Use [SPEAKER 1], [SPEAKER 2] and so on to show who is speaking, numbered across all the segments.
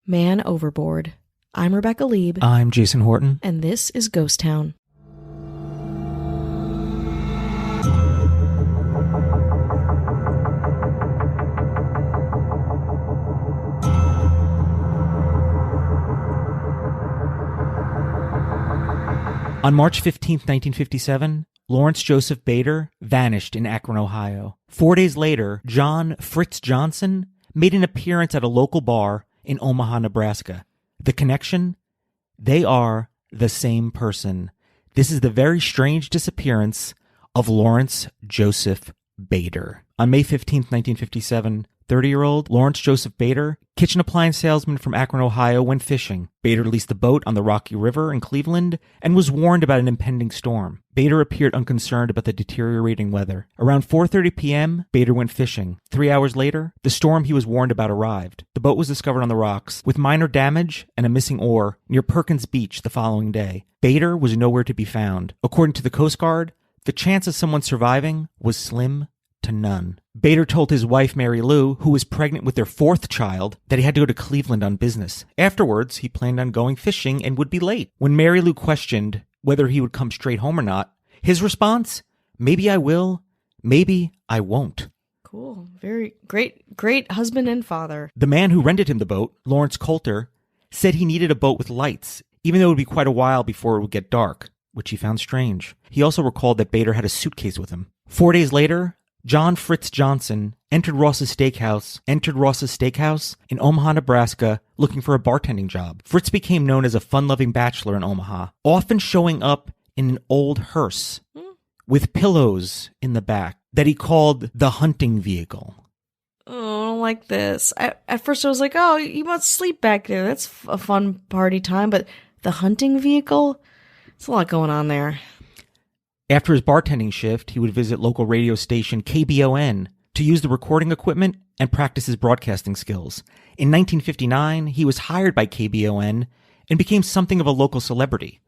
[SPEAKER 1] Man Overboard. I'm Rebecca Lieb.
[SPEAKER 2] I'm Jason Horton.
[SPEAKER 1] And this is Ghost Town.
[SPEAKER 2] On March 15, 1957, Lawrence Joseph Bader vanished in Akron, Ohio. 4 days later, John Fritz Johnson made an appearance at a local bar in Omaha, Nebraska. The connection? They are the same person. This is the very strange disappearance of Lawrence Joseph Bader. On May 15, 1957, 30-year-old Lawrence Joseph Bader, kitchen appliance salesman from Akron, Ohio, went fishing. Bader leased the boat on the Rocky River in Cleveland and was warned about an impending storm. Bader appeared unconcerned about the deteriorating weather. Around 4:30 p.m., Bader went fishing. 3 hours later, the storm he was warned about arrived. The boat was discovered on the rocks, with minor damage and a missing oar, near Perkins Beach the following day. Bader was nowhere to be found. According to the Coast Guard, the chance of someone surviving was slim to none. Bader told his wife, Mary Lou, who was pregnant with their fourth child, that he had to go to Cleveland on business. Afterwards, he planned on going fishing and would be late. When Mary Lou questioned whether he would come straight home or not, his response, "Maybe I will, maybe I won't."
[SPEAKER 1] Cool. Very great husband and father.
[SPEAKER 2] The man who rented him the boat, Lawrence Coulter, said he needed a boat with lights, even though it would be quite a while before it would get dark, which he found strange. He also recalled that Bader had a suitcase with him. 4 days later, John Fritz Johnson entered Ross's Steakhouse in Omaha, Nebraska, looking for a bartending job. Fritz became known as a fun-loving bachelor in Omaha, often showing up in an old hearse with pillows in the back that he called the hunting vehicle.
[SPEAKER 1] Oh, I don't like this. At first I was like, oh, you must sleep back there. That's a fun party time. But the hunting vehicle? There's a lot going on there.
[SPEAKER 2] After his bartending shift, he would visit local radio station KBON to use the recording equipment and practice his broadcasting skills. In 1959, he was hired by KBON and became something of a local celebrity.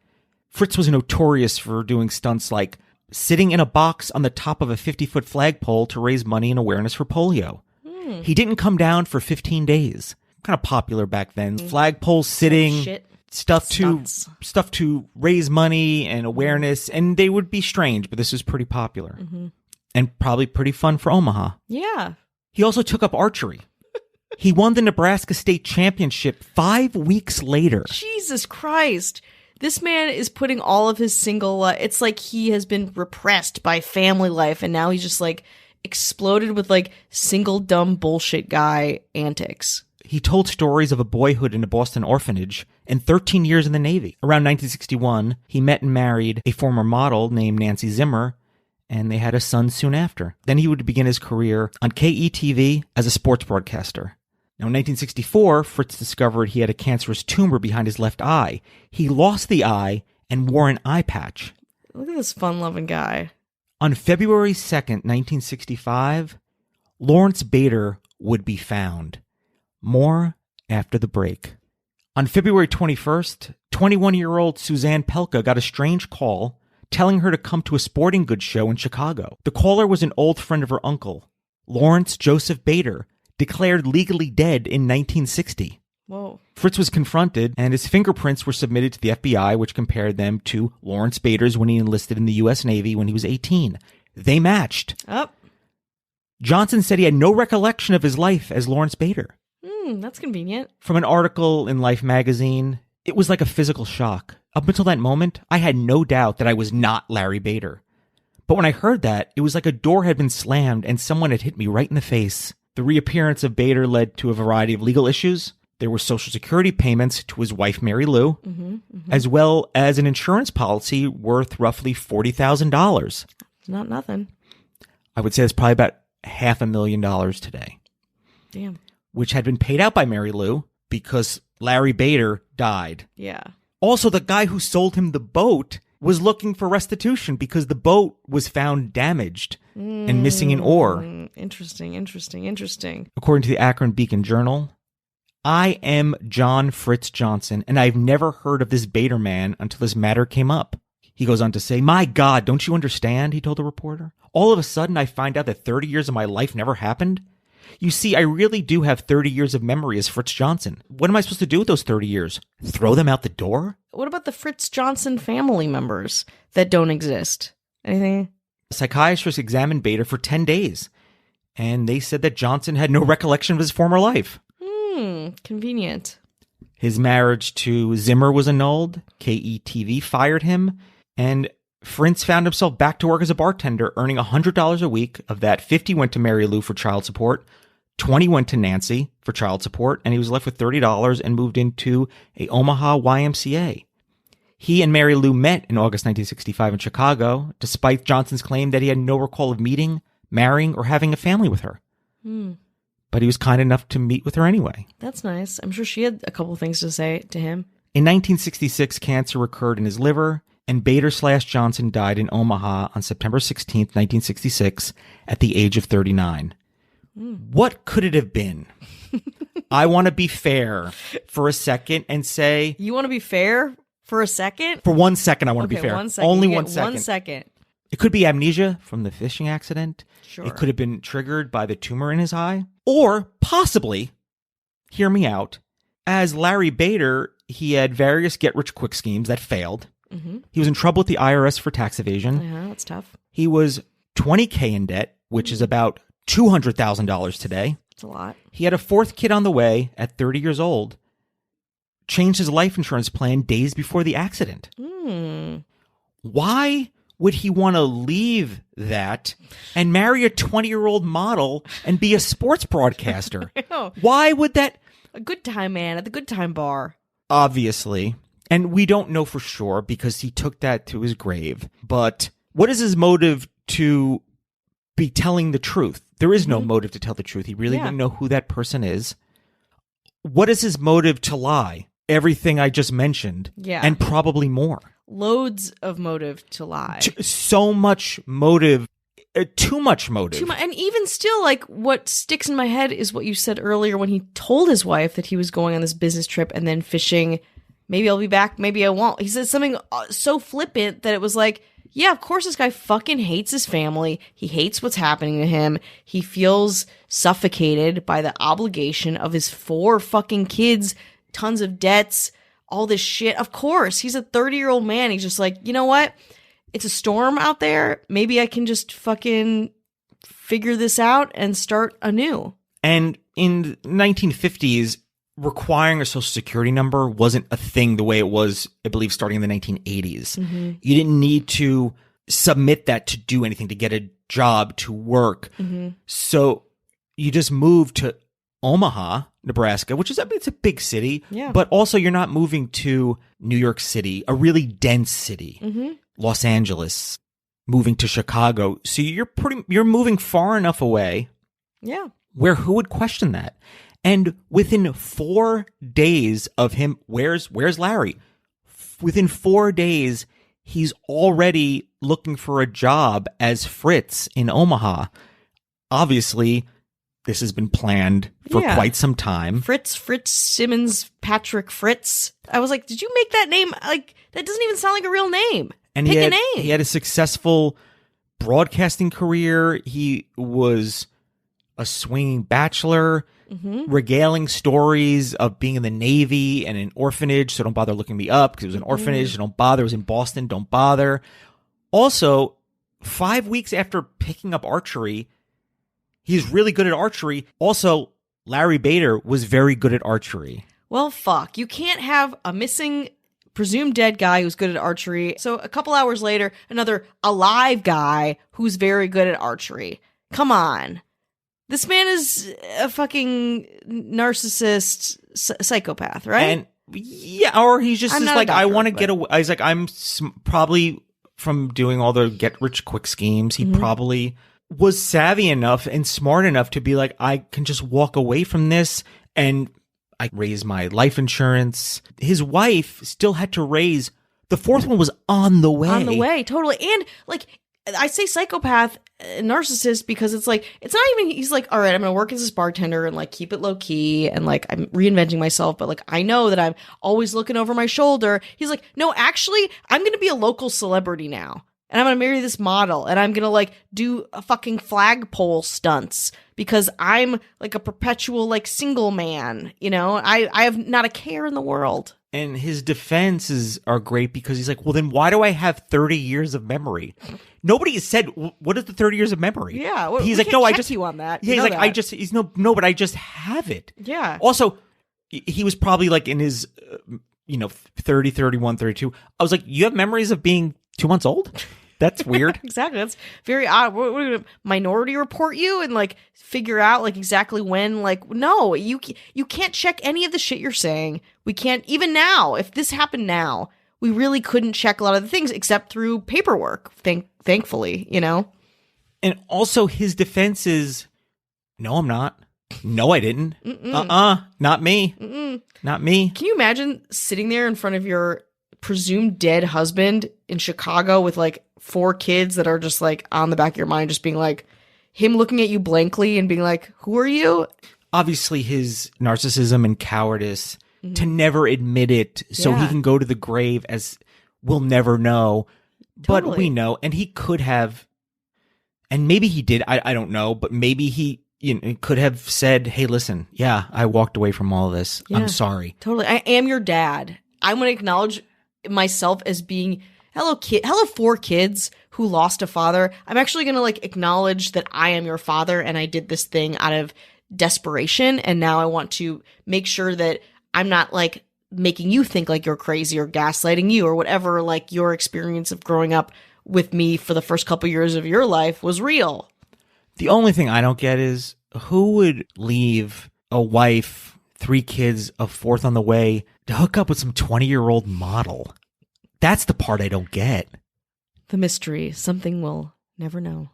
[SPEAKER 2] Fritz was notorious for doing stunts like sitting in a box on the top of a 50-foot flagpole to raise money and awareness for polio. He didn't come down for 15 days. Kind of popular back then. Flagpole sitting...
[SPEAKER 1] Shit.
[SPEAKER 2] Stuff to raise money and awareness, and they would be strange, but this was pretty popular. And probably pretty fun for Omaha.
[SPEAKER 1] Yeah.
[SPEAKER 2] He also took up archery. He won the Nebraska State Championship 5 weeks later.
[SPEAKER 1] Jesus Christ. This man is putting all of his single... it's like he has been repressed by family life, and now he's just like exploded with like single dumb bullshit guy antics.
[SPEAKER 2] He told stories of a boyhood in a Boston orphanage and 13 years in the Navy. Around 1961, he met and married a former model named Nancy Zimmer, and they had a son soon after. Then he would begin his career on KETV as a sports broadcaster. Now, in 1964, Fritz discovered he had a cancerous tumor behind his left eye. He lost the eye and wore an eye patch.
[SPEAKER 1] Look at this fun-loving guy.
[SPEAKER 2] On February 2nd, 1965, Lawrence Bader would be found. More after the break. On February 21st, 21-year-old Suzanne Pelka got a strange call telling her to come to a sporting goods show in Chicago. The caller was an old friend of her uncle, Lawrence Joseph Bader, declared legally dead in 1960.
[SPEAKER 1] Whoa.
[SPEAKER 2] Fritz was confronted, and his fingerprints were submitted to the FBI, which compared them to Lawrence Bader's when he enlisted in the U.S. Navy when he was 18. They matched. Johnson said he had no recollection of his life as Lawrence Bader.
[SPEAKER 1] That's convenient.
[SPEAKER 2] From an article in Life magazine, it was like a physical shock. Up until that moment, I had no doubt that I was not Larry Bader. But when I heard that, it was like a door had been slammed and someone had hit me right in the face. The reappearance of Bader led to a variety of legal issues. There were Social Security payments to his wife, Mary Lou, as well as an insurance policy worth roughly $40,000.
[SPEAKER 1] Not nothing.
[SPEAKER 2] I would say it's probably about $500,000 today.
[SPEAKER 1] Damn.
[SPEAKER 2] Which had been paid out by Mary Lou because Larry Bader died.
[SPEAKER 1] Yeah.
[SPEAKER 2] Also, the guy who sold him the boat was looking for restitution because the boat was found damaged and missing an oar.
[SPEAKER 1] Interesting.
[SPEAKER 2] According to the Akron Beacon Journal, I am John Fritz Johnson, and I've never heard of this Bader man until this matter came up. He goes on to say, "My God, don't you understand?" he told the reporter. "All of a sudden, I find out that 30 years of my life never happened. You see, I really do have 30 years of memory as Fritz Johnson. What am I supposed to do with those 30 years? Throw them out the door?
[SPEAKER 1] What about the Fritz Johnson family members that don't exist? Anything?
[SPEAKER 2] Psychiatrists examined Bader for 10 days, and they said that Johnson had no recollection of his former life.
[SPEAKER 1] Convenient.
[SPEAKER 2] His marriage to Zimmer was annulled. KETV fired him, and Fritz found himself back to work as a bartender, earning $100 a week. Of that, 50 went to Mary Lou for child support, 20 went to Nancy for child support, and he was left with $30 and moved into a Omaha YMCA. He and Mary Lou met in August 1965 in Chicago, despite Johnson's claim that he had no recall of meeting, marrying, or having a family with her. But he was kind enough to meet with her anyway.
[SPEAKER 1] That's nice. I'm sure she had a couple things to say to him.
[SPEAKER 2] In 1966, cancer recurred in his liver, and Bader/Johnson died in Omaha on September 16, 1966, at the age of 39. What could it have been? I want to be fair for a second and say...
[SPEAKER 1] You want to be fair for a second?
[SPEAKER 2] For 1 second, I want to be fair.
[SPEAKER 1] 1 second.
[SPEAKER 2] Only
[SPEAKER 1] You
[SPEAKER 2] 1
[SPEAKER 1] get
[SPEAKER 2] second.
[SPEAKER 1] 1 second.
[SPEAKER 2] It could be amnesia from the fishing accident.
[SPEAKER 1] Sure.
[SPEAKER 2] It could have been triggered by the tumor in his eye. Or possibly, hear me out, as Larry Bader, he had various get-rich-quick schemes that failed. He was in trouble with the IRS for tax evasion.
[SPEAKER 1] Yeah, that's tough.
[SPEAKER 2] He was $20K in debt, which is about $200,000 today.
[SPEAKER 1] It's a lot.
[SPEAKER 2] He had a fourth kid on the way at 30 years old. Changed his life insurance plan days before the accident. Why would he want to leave that and marry a 20-year-old model and be a sports broadcaster? Why would that...
[SPEAKER 1] A good time man at the good time bar.
[SPEAKER 2] Obviously. And we don't know for sure because he took that to his grave. But what is his motive to be telling the truth? There is no motive to tell the truth. He really didn't know who that person is. What is his motive to lie? Everything I just mentioned.
[SPEAKER 1] Yeah.
[SPEAKER 2] And probably more.
[SPEAKER 1] Loads of motive to lie.
[SPEAKER 2] So much motive. Too much motive.
[SPEAKER 1] And even still, like, what sticks in my head is what you said earlier when he told his wife that he was going on this business trip and then fishing. Maybe I'll be back, maybe I won't. He said something so flippant that it was like, yeah, of course this guy fucking hates his family. He hates what's happening to him. He feels suffocated by the obligation of his 4 fucking kids, tons of debts, all this shit. Of course, he's a 30-year-old man. He's just like, you know what? It's a storm out there. Maybe I can just fucking figure this out and start anew.
[SPEAKER 2] And in the 1950s, requiring a social security number wasn't a thing the way it was, I believe, starting in the 1980s. You didn't need to submit that to do anything, to get a job, to work. So you just moved to Omaha, Nebraska, which is, I mean, it's a big city, but also you're not moving to New York City, a really dense city. Los Angeles, moving to Chicago. So you're moving far enough away.
[SPEAKER 1] Yeah.
[SPEAKER 2] Where who would question that? And within 4 days of him, where's Larry? Within 4 days, he's already looking for a job as Fritz in Omaha. Obviously, this has been planned for quite some time.
[SPEAKER 1] Fritz Simmons, Patrick Fritz. I was like, did you make that name? Like, that doesn't even sound like a real name.
[SPEAKER 2] And
[SPEAKER 1] Pick
[SPEAKER 2] a
[SPEAKER 1] name.
[SPEAKER 2] He had a successful broadcasting career. He was a swinging bachelor, regaling stories of being in the Navy and an orphanage. So don't bother looking me up because it was an orphanage. So don't bother. It was in Boston. Don't bother. Also, 5 weeks after picking up archery, he's really good at archery. Also, Larry Bader was very good at archery.
[SPEAKER 1] Well, fuck. You can't have a missing, presumed dead guy who's good at archery. So a couple hours later, another alive guy who's very good at archery. Come on. This man is a fucking narcissist psychopath, right?
[SPEAKER 2] And yeah, or he's just like, I want to get away. He's like, I'm probably from doing all the get rich quick schemes. He probably was savvy enough and smart enough to be like, I can just walk away from this and I raise my life insurance. His wife still had to raise. The fourth one was on the way.
[SPEAKER 1] On the way, totally. And like, I say psychopath, narcissist, because it's like, it's not even, he's like, all right, I'm going to work as this bartender and like keep it low key and like I'm reinventing myself, but like I know that I'm always looking over my shoulder. He's like, no, actually, I'm going to be a local celebrity now. and I'm gonna marry this model, and I'm gonna like do a fucking flagpole stunts because I'm like a perpetual like single man. You know, I have not a care in the world.
[SPEAKER 2] And his defenses are great because he's like, well, then why do I have 30 years of memory? Nobody has said, what is the 30 years of memory?
[SPEAKER 1] Yeah.
[SPEAKER 2] He's like, no, I just,
[SPEAKER 1] you on that.
[SPEAKER 2] Yeah,
[SPEAKER 1] You
[SPEAKER 2] he's
[SPEAKER 1] know
[SPEAKER 2] like,
[SPEAKER 1] that.
[SPEAKER 2] he's no, but I just have it.
[SPEAKER 1] Yeah.
[SPEAKER 2] Also, he was probably like in his, 30, 31, 32. I was like, you have memories of being 2 months old? That's weird.
[SPEAKER 1] Exactly. That's very odd. What are we gonna Minority Report you and like figure out like exactly when? Like, no, you can't check any of the shit you're saying. We can't even now. If this happened now, we really couldn't check a lot of the things except through paperwork. Thankfully, you know.
[SPEAKER 2] And also, his defense is, no, I'm not. No, I didn't. Not me. Not me.
[SPEAKER 1] Can you imagine sitting there in front of your presumed dead husband in Chicago with like 4 kids that are just like on the back of your mind, just being like him looking at you blankly and being like, who are you? Obviously
[SPEAKER 2] His narcissism and cowardice to never admit it so he can go to the grave as we'll never know. But
[SPEAKER 1] Totally.
[SPEAKER 2] we know. And he could have, and maybe he did, I don't know, but maybe he could have said, hey, listen, yeah, I walked away from all of this.
[SPEAKER 1] Yeah.
[SPEAKER 2] I'm sorry.
[SPEAKER 1] Totally. I am your dad. I'm going to acknowledge myself as being hello 4 kids who lost a father. I'm actually going to like acknowledge that I am your father and I did this thing out of desperation. And now I want to make sure that I'm not like making you think like you're crazy or gaslighting you or whatever, like your experience of growing up with me for the first couple years of your life was real.
[SPEAKER 2] The only thing I don't get is who would leave a wife, 3 kids, a 4th on the way to hook up with some 20-year-old model? That's the part I don't get.
[SPEAKER 1] The mystery, something we'll never know.